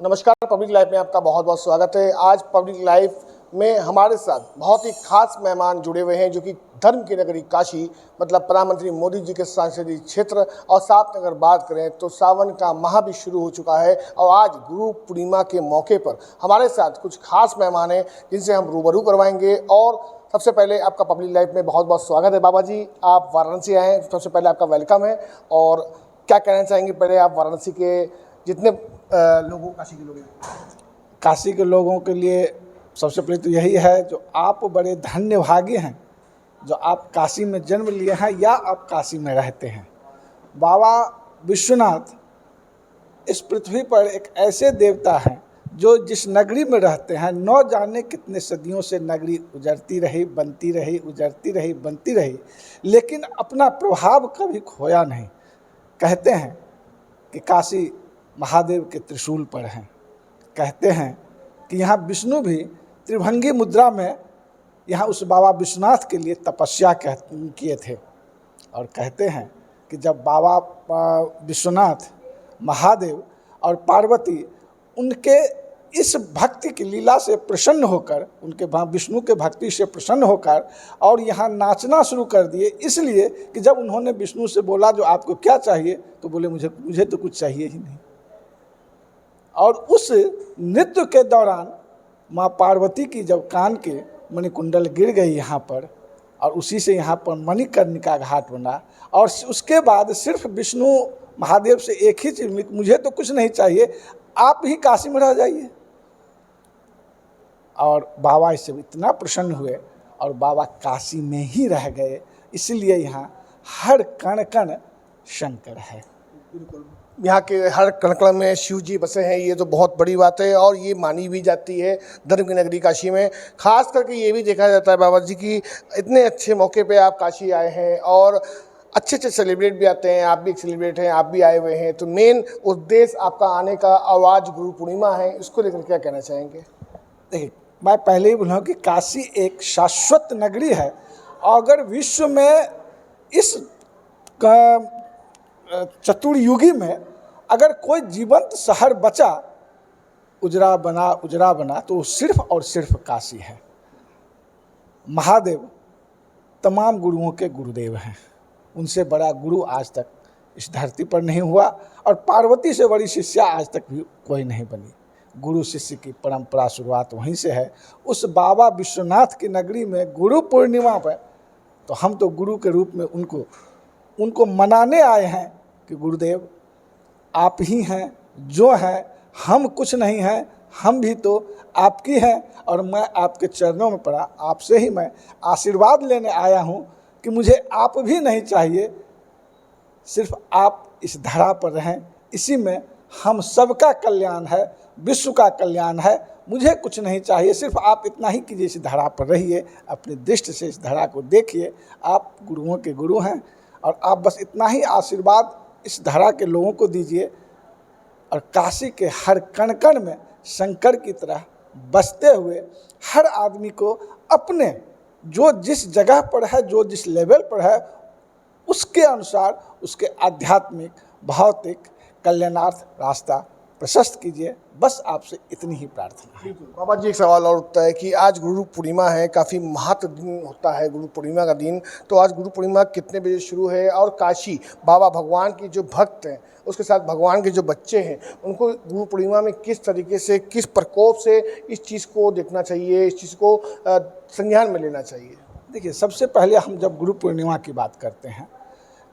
नमस्कार, public life में आपका बहुत बहुत स्वागत है। आज पब्लिक लाइफ में हमारे साथ बहुत ही खास मेहमान जुड़े हुए हैं जो कि धर्म की नगरी काशी मतलब प्रधानमंत्री मोदी जी के संसदीय क्षेत्र और साथ में अगर बात करें तो सावन का माह भी शुरू हो चुका है और आज गुरु पूर्णिमा के मौके पर हमारे साथ कुछ खास मेहमान हैं जिनसे हम रूबरू करवाएंगे। और सबसे पहले आपका पब्लिक लाइफ में बहुत बहुत स्वागत है। बाबा जी, आप वाराणसी आए हैं, सबसे पहले आपका वेलकम है। और क्या कहना चाहेंगे पहले आप वाराणसी के जितने लोगों काशी के लोगों के लिए सबसे पहले तो यही है जो आप बड़े धन्यभागी हैं जो आप काशी में जन्म लिए हैं या आप काशी में रहते हैं। बाबा विश्वनाथ इस पृथ्वी पर एक ऐसे देवता हैं जो जिस नगरी में रहते हैं न जाने कितने सदियों से नगरी उजड़ती रही, बनती रही, उजड़ती रही, बनती रही, लेकिन अपना प्रभाव कभी खोया नहीं। कहते हैं कि काशी महादेव के त्रिशूल पर हैं। कहते हैं कि यहाँ विष्णु भी त्रिभंगी मुद्रा में यहाँ उस बाबा विश्वनाथ के लिए तपस्या किए थे। और कहते हैं कि जब बाबा विश्वनाथ, महादेव और पार्वती उनके इस भक्ति की लीला से प्रसन्न होकर, उनके विष्णु के भक्ति से प्रसन्न होकर और यहाँ नाचना शुरू कर दिए, इसलिए कि जब उन्होंने विष्णु से बोला जो आपको क्या चाहिए, तो बोले मुझे तो कुछ चाहिए ही नहीं। और उस नृत्य के दौरान माँ पार्वती की जब कान के मणिकुंडल गिर गई यहाँ पर और उसी से यहाँ पर मणिकर्णिका घाट बना। और उसके बाद सिर्फ विष्णु महादेव से एक ही चीज, मुझे तो कुछ नहीं चाहिए, आप ही काशी में रह जाइए। और बाबा इससे इतना प्रसन्न हुए और बाबा काशी में ही रह गए, इसलिए यहाँ हर कण कण शंकर है। यहाँ के हर कण में शिव जी बसे हैं, ये तो बहुत बड़ी बात है और ये मानी भी जाती है धर्म की नगरी काशी में। खास करके ये भी देखा जाता है बाबा जी की इतने अच्छे मौके पे आप काशी आए हैं और अच्छे अच्छे सेलिब्रेट भी आते हैं, आप भी एक सेलिब्रेट हैं, आप भी आए हुए हैं, तो मेन उद्देश्य आपका आने का आवाज़ गुरु पूर्णिमा है, इसको लेकर क्या कहना चाहेंगे? देखिए, मैं पहले ही बोलूँ कि काशी एक शाश्वत नगरी है। अगर विश्व में इस चतुर्युगी में अगर कोई जीवंत शहर बचा, उजरा बना तो सिर्फ और सिर्फ काशी है। महादेव तमाम गुरुओं के गुरुदेव हैं, उनसे बड़ा गुरु आज तक इस धरती पर नहीं हुआ और पार्वती से बड़ी शिष्या आज तक भी कोई नहीं बनी। गुरु शिष्य की परंपरा शुरुआत वहीं से है। उस बाबा विश्वनाथ की नगरी में गुरु पूर्णिमा पर तो हम तो गुरु के रूप में उनको मनाने आए हैं कि गुरुदेव आप ही हैं जो हैं, हम कुछ नहीं हैं, हम भी तो आपकी हैं और मैं आपके चरणों में पड़ा, आपसे ही मैं आशीर्वाद लेने आया हूँ कि मुझे आप भी नहीं चाहिए, सिर्फ आप इस धरा पर रहें, इसी में हम सबका कल्याण है, विश्व का कल्याण है। मुझे कुछ नहीं चाहिए, सिर्फ आप इतना ही कीजिए, इस धरा पर रहिए, अपनी दृष्टि से इस धरा को देखिए। आप गुरुओं के गुरु हैं और आप बस इतना ही आशीर्वाद इस धरा के लोगों को दीजिए और काशी के हर कण कण में शंकर की तरह बसते हुए हर आदमी को अपने जो जिस जगह पर है, जो जिस लेवल पर है, उसके अनुसार उसके आध्यात्मिक भौतिक कल्याणार्थ रास्ता प्रशस्त कीजिए। बस आपसे इतनी ही प्रार्थना है। बाबा जी, एक सवाल और उठता है कि आज गुरु पूर्णिमा है, काफ़ी महत्व दिन होता है गुरु पूर्णिमा का दिन, तो आज गुरु पूर्णिमा कितने बजे शुरू है और काशी बाबा भगवान की जो भक्त हैं उसके साथ भगवान के जो बच्चे हैं उनको गुरु पूर्णिमा में किस तरीके से, किस प्रकोप से इस चीज़ को देखना चाहिए, इस चीज़ को संज्ञान में लेना चाहिए? देखिए, सबसे पहले हम जब गुरु पूर्णिमा की बात करते हैं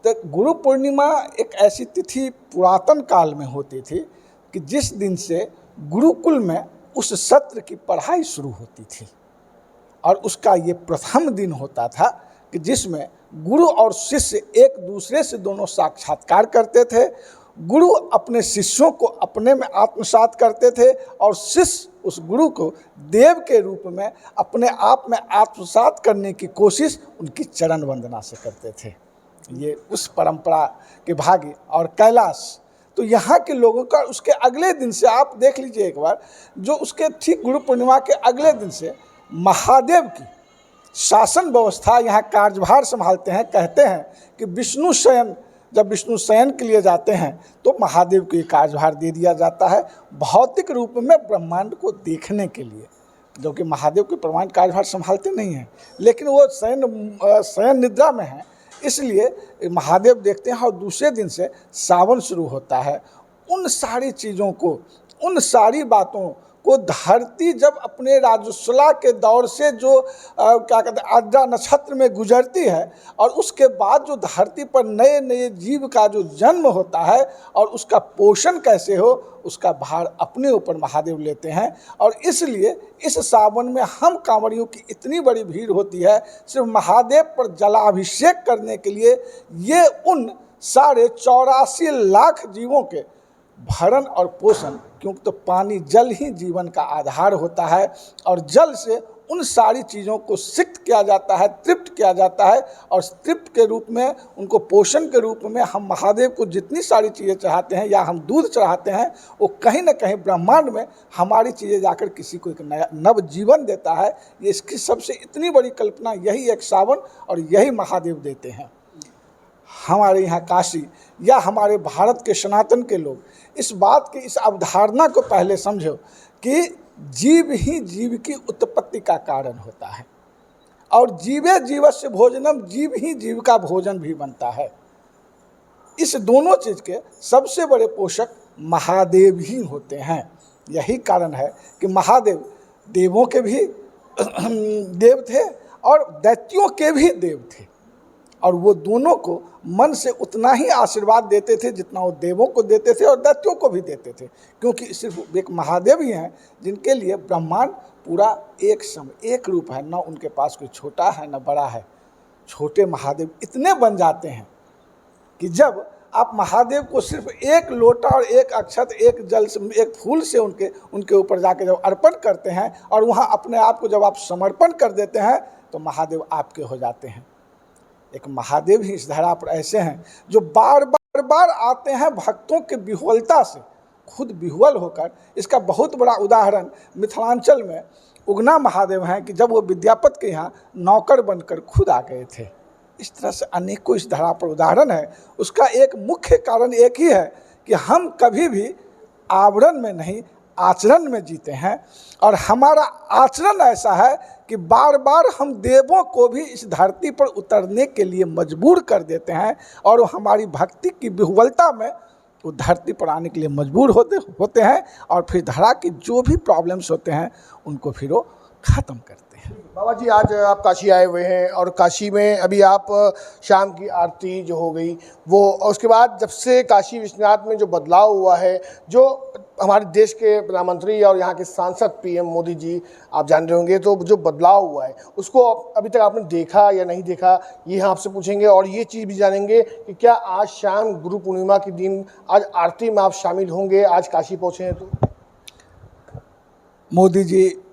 तो गुरु पूर्णिमा एक ऐसी तिथि पुरातन काल में होती थी कि जिस दिन से गुरुकुल में उस सत्र की पढ़ाई शुरू होती थी और उसका ये प्रथम दिन होता था कि जिसमें गुरु और शिष्य एक दूसरे से दोनों साक्षात्कार करते थे। गुरु अपने शिष्यों को अपने में आत्मसात करते थे और शिष्य उस गुरु को देव के रूप में अपने आप में आत्मसात करने की कोशिश उनकी चरण वंदना से करते थे। ये उस परंपरा के भागी। और कैलाश तो यहाँ के लोगों का उसके अगले दिन से आप देख लीजिए एक बार, जो उसके ठीक गुरु पूर्णिमा के अगले दिन से महादेव की शासन व्यवस्था यहाँ कार्यभार संभालते हैं। कहते हैं कि विष्णु शयन जब विष्णु शयन के लिए जाते हैं तो महादेव को ये कार्यभार दे दिया जाता है भौतिक रूप में ब्रह्मांड को देखने के लिए, जो कि महादेव के ब्रह्मांड कार्यभार संभालते नहीं हैं, लेकिन वो शयन निद्रा में हैं, इसलिए महादेव देखते हैं। और दूसरे दिन से सावन शुरू होता है। उन सारी चीज़ों को, उन सारी बातों को धरती जब अपने राजस्वला के दौर से जो क्या कहते हैं आद्रा नक्षत्र में गुजरती है, और उसके बाद जो धरती पर नए नए जीव का जो जन्म होता है और उसका पोषण कैसे हो, उसका भार अपने ऊपर महादेव लेते हैं। और इसलिए इस सावन में हम कांवड़ियों की इतनी बड़ी भीड़ होती है सिर्फ महादेव पर जलाभिषेक करने के लिए। ये उन साढ़े 84 लाख जीवों के भरण और पोषण, क्योंकि तो पानी जल ही जीवन का आधार होता है, और जल से उन सारी चीज़ों को सिक्त किया जाता है, तृप्त किया जाता है, और तृप्त के रूप में उनको पोषण के रूप में हम महादेव को जितनी सारी चीज़ें चाहते हैं या हम दूध चढ़ाते हैं, वो कहीं ना कहीं ब्रह्मांड में हमारी चीज़ें जाकर किसी को एक नया नव जीवन देता है। ये इसकी सबसे इतनी बड़ी कल्पना यही एक सावन और यही महादेव देते हैं। हमारे यहाँ काशी या हमारे भारत के सनातन के लोग इस बात की, इस अवधारणा को पहले समझो कि जीव ही जीव की उत्पत्ति का कारण होता है, और जीवे जीवस्य भोजनम, जीव ही जीव का भोजन भी बनता है। इस दोनों चीज़ के सबसे बड़े पोषक महादेव ही होते हैं। यही कारण है कि महादेव देवों के भी देव थे और दैत्यों के भी देव थे, और वो दोनों को मन से उतना ही आशीर्वाद देते थे जितना वो देवों को देते थे और दैत्यों को भी देते थे, क्योंकि सिर्फ एक महादेव ही हैं जिनके लिए ब्रह्मांड पूरा एक सम, एक रूप है। न उनके पास कोई छोटा है न बड़ा है। छोटे महादेव इतने बन जाते हैं कि जब आप महादेव को सिर्फ एक लोटा और एक अक्षत, एक जल से, एक फूल से उनके ऊपर जाके जब अर्पण करते हैं और वहाँ अपने आप को जब आप समर्पण कर देते हैं, तो महादेव आपके हो जाते हैं। एक महादेव ही इस धरा पर ऐसे हैं जो बार बार आते हैं भक्तों के विह्वलता से, खुद विह्वल होकर। इसका बहुत बड़ा उदाहरण मिथिलांचल में उगना महादेव हैं कि जब वो विद्यापति के यहाँ नौकर बनकर खुद आ गए थे। इस तरह से अनेकों इस धरा पर उदाहरण है। उसका एक मुख्य कारण एक ही है कि हम कभी भी आवरण में नहीं, आचरण में जीते हैं, और हमारा आचरण ऐसा है कि बार बार हम देवों को भी इस धरती पर उतरने के लिए मजबूर कर देते हैं, और वो हमारी भक्ति की विह्वलता में वो धरती पर आने के लिए मजबूर होते हैं, और फिर धरा की जो भी प्रॉब्लम्स होते हैं उनको फिर वो ख़त्म करते हैं। बाबा जी, आज आप काशी आए हुए हैं, और काशी में अभी आप शाम की आरती जो हो गई वो, और उसके बाद जब से काशी विश्वनाथ में जो बदलाव हुआ है, जो हमारे देश के प्रधानमंत्री और यहाँ के सांसद पीएम मोदी जी, आप जान रहे होंगे, तो जो बदलाव हुआ है उसको अभी तक आपने देखा या नहीं देखा, ये हम आपसे पूछेंगे। और ये चीज़ भी जानेंगे कि क्या आज शाम गुरु पूर्णिमा के दिन आज आरती में आप शामिल होंगे, आज काशी पहुँचे हैं तो? मोदी जी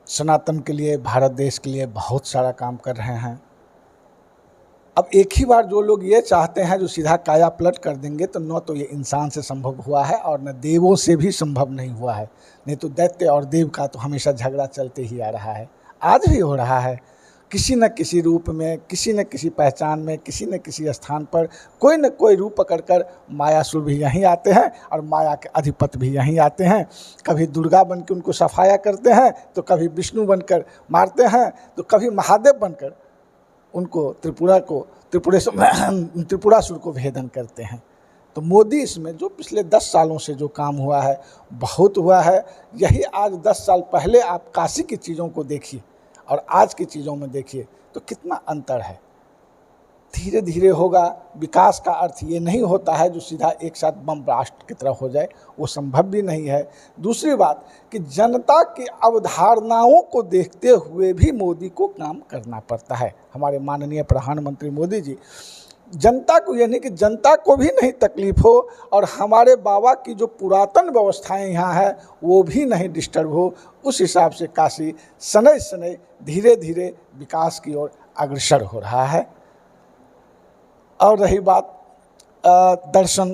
सनातन के लिए, भारत देश के लिए बहुत सारा काम कर रहे हैं। अब एक ही बार जो लोग ये चाहते हैं जो सीधा काया पलट कर देंगे, तो न तो ये इंसान से संभव हुआ है और न देवों से भी संभव नहीं हुआ है। नहीं तो दैत्य और देव का तो हमेशा झगड़ा चलते ही आ रहा है, आज भी हो रहा है। किसी न किसी रूप में, किसी न किसी पहचान में, किसी न किसी स्थान पर कोई न कोई रूप पकड़कर मायासुर भी यहीं आते हैं और माया के अधिपति भी यहीं आते हैं। कभी दुर्गा बन के उनको सफाया करते हैं, तो कभी विष्णु बनकर मारते हैं, तो कभी महादेव बनकर उनको त्रिपुरासुर को भेदन करते हैं। तो मोदी इसमें जो पिछले 10 सालों से जो काम हुआ है बहुत हुआ है। यही आज 10 साल पहले आप काशी की चीज़ों को देखिए और आज की चीज़ों में देखिए तो कितना अंतर है। धीरे धीरे होगा। विकास का अर्थ ये नहीं होता है जो सीधा एक साथ बम ब्लास्ट की तरह हो जाए, वो संभव भी नहीं है। दूसरी बात कि जनता की अवधारणाओं को देखते हुए भी मोदी को काम करना पड़ता है। हमारे माननीय प्रधानमंत्री मोदी जी जनता को, यानी कि जनता को भी नहीं तकलीफ हो और हमारे बाबा की जो पुरातन व्यवस्थाएं यहाँ है वो भी नहीं डिस्टर्ब हो, उस हिसाब से काशी शनै शनै धीरे धीरे विकास की ओर अग्रसर हो रहा है। और रही बात दर्शन,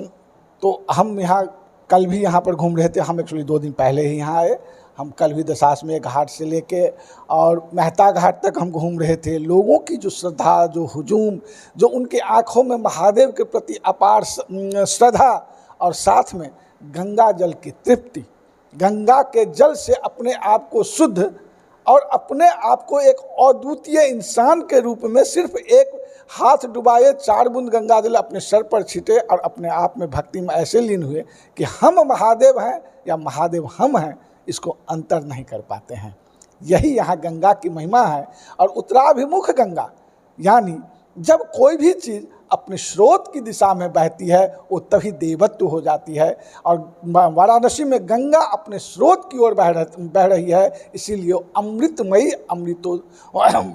तो हम यहाँ कल भी यहाँ पर घूम रहे थे। हम एक्चुअली 2 दिन पहले ही यहाँ आए। हम कल भी दशाश्वमेध घाट से लेके और मेहता घाट तक हम घूम रहे थे। लोगों की जो श्रद्धा, जो हुजूम, जो उनके आँखों में महादेव के प्रति अपार श्रद्धा और साथ में गंगा जल की तृप्ति, गंगा के जल से अपने आप को शुद्ध और अपने आप को एक अद्वितीय इंसान के रूप में सिर्फ एक हाथ डुबाए 4 बूंद गंगा जल अपने सर पर छीटे और अपने आप में भक्ति में ऐसे लीन हुए कि हम महादेव हैं या महादेव हम हैं, इसको अंतर नहीं कर पाते हैं। यही यहाँ गंगा की महिमा है। और उत्तराभिमुख गंगा यानी जब कोई भी चीज़ अपने स्रोत की दिशा में बहती है वो तभी देवत्व हो जाती है। और वाराणसी में गंगा अपने स्रोत की ओर बह रही है, इसीलिए अमृतमयी अमृतो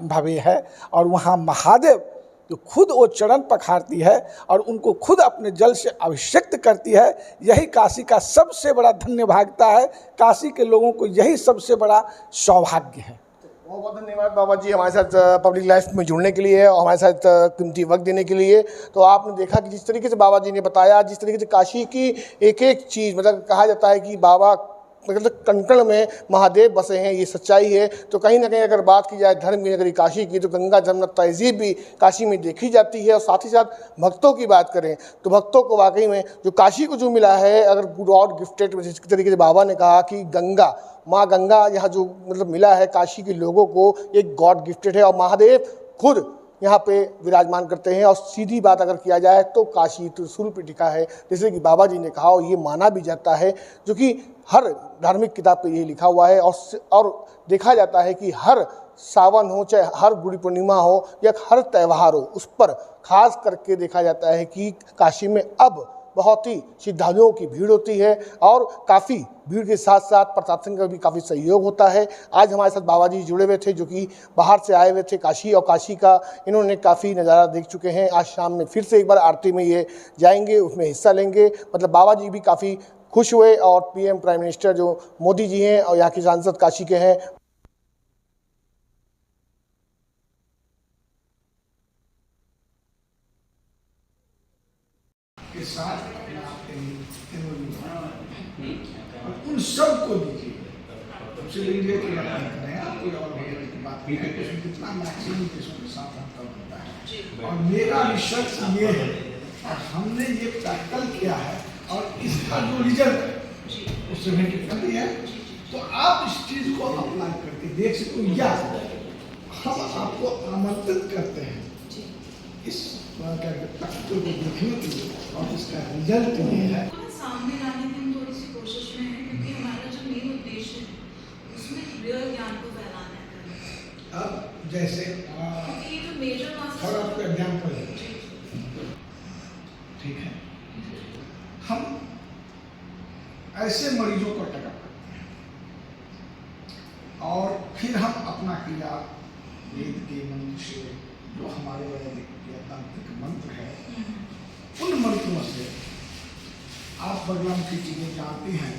भवे है। और वहाँ महादेव जो खुद वो चरण पखारती है और उनको खुद अपने जल से अभिषेक करती है, यही काशी का सबसे बड़ा धन्य भाग्यता है। काशी के लोगों को यही सबसे बड़ा सौभाग्य है। बहुत बहुत धन्यवाद बाबा जी हमारे साथ पब्लिक लाइफ में जुड़ने के लिए और हमारे साथ कीमती वक्त देने के लिए। तो आपने देखा कि जिस तरीके से बाबा जी ने बताया, जिस तरीके से काशी की एक एक चीज़, मतलब कहा जाता है कि बाबा मतलब कण में महादेव बसे हैं, ये सच्चाई है। तो कहीं ना कहीं अगर बात की जाए धर्म की नगरी काशी की, तो गंगा जमुना तहजीब भी काशी में देखी जाती है। और साथ ही साथ भक्तों की बात करें तो भक्तों को वाकई में जो काशी को जो मिला है, अगर गॉड गिफ्टेड, जिस तरीके से बाबा ने कहा कि गंगा, माँ गंगा यहाँ जो मतलब मिला है काशी के लोगों को, एक गॉड गिफ्टेड है। और महादेव खुद यहाँ पे विराजमान करते हैं। और सीधी बात अगर किया जाए तो काशी त्रिशूल पे टिका है, जैसे कि बाबा जी ने कहा, और ये माना भी जाता है, जो कि हर धार्मिक किताब पे ये लिखा हुआ है। और देखा जाता है कि हर सावन हो, चाहे हर गुड़ी पूर्णिमा हो या हर त्यौहार हो, उस पर खास करके देखा जाता है कि काशी में अब बहुत ही श्रद्धालुओं की भीड़ होती है। और काफ़ी भीड़ के साथ साथ प्रशासन का भी काफ़ी सहयोग होता है। आज हमारे साथ बाबा जी जुड़े हुए थे, जो कि बाहर से आए हुए थे काशी, और काशी का इन्होंने काफ़ी नज़ारा देख चुके हैं। आज शाम में फिर से एक बार आरती में ये जाएंगे, उसमें हिस्सा लेंगे। मतलब बाबा जी भी काफ़ी खुश हुए। और पीएम प्राइम मिनिस्टर जो मोदी जी हैं और यहाँ के सांसद काशी के हैं, के साथ उन सब को दीजिए, लीजिए कि कोई और बात नहीं है, कितना मैक्सिमम देशों के साथ हम कर देता है। और मेरा रिसर्च ये है और हमने ये प्रैक्टिकल किया है और इसका जो रिजल्ट उससे भेंट कर दिया है। तो आप इस चीज़ को अप्लाई करके देख सकते हो, या हम आपको आमंत्रित करते हैं इस को देखने के लिए। और इसका रिजल्ट ये है, सामने लाने की हम थोड़ी सी कोशिश में है, क्योंकि हमारा जो मेन उद्देश्य है उसमें रियल ज्ञान को फैलाना है। अब जैसे ये जो मेजर थोड़ा आपका एग्जाम्पल है, ठीक है, हम ऐसे मरीजों को टका करते हैं और फिर हम अपना क्रिया वेद के मंत्र से, जो हमारे वैदिक तांत्रिक मंत्र है, उन मंत्रों से आप बगलम की चीज़ें जानती हैं,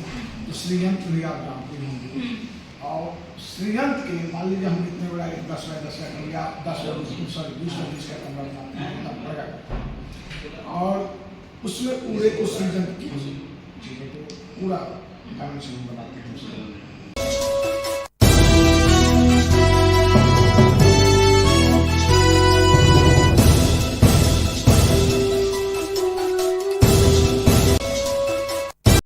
तो श्रीयंत्र भी आप जानती होंगी। और श्रीयंत्र के मान लीजिए हम इतने बड़ा 10 का या 10 का कमरा बनाते हैं, और उसमें पूरे को श्रीयंत्र की चीज़ें को पूरा डायमेंशन बनाते हैं।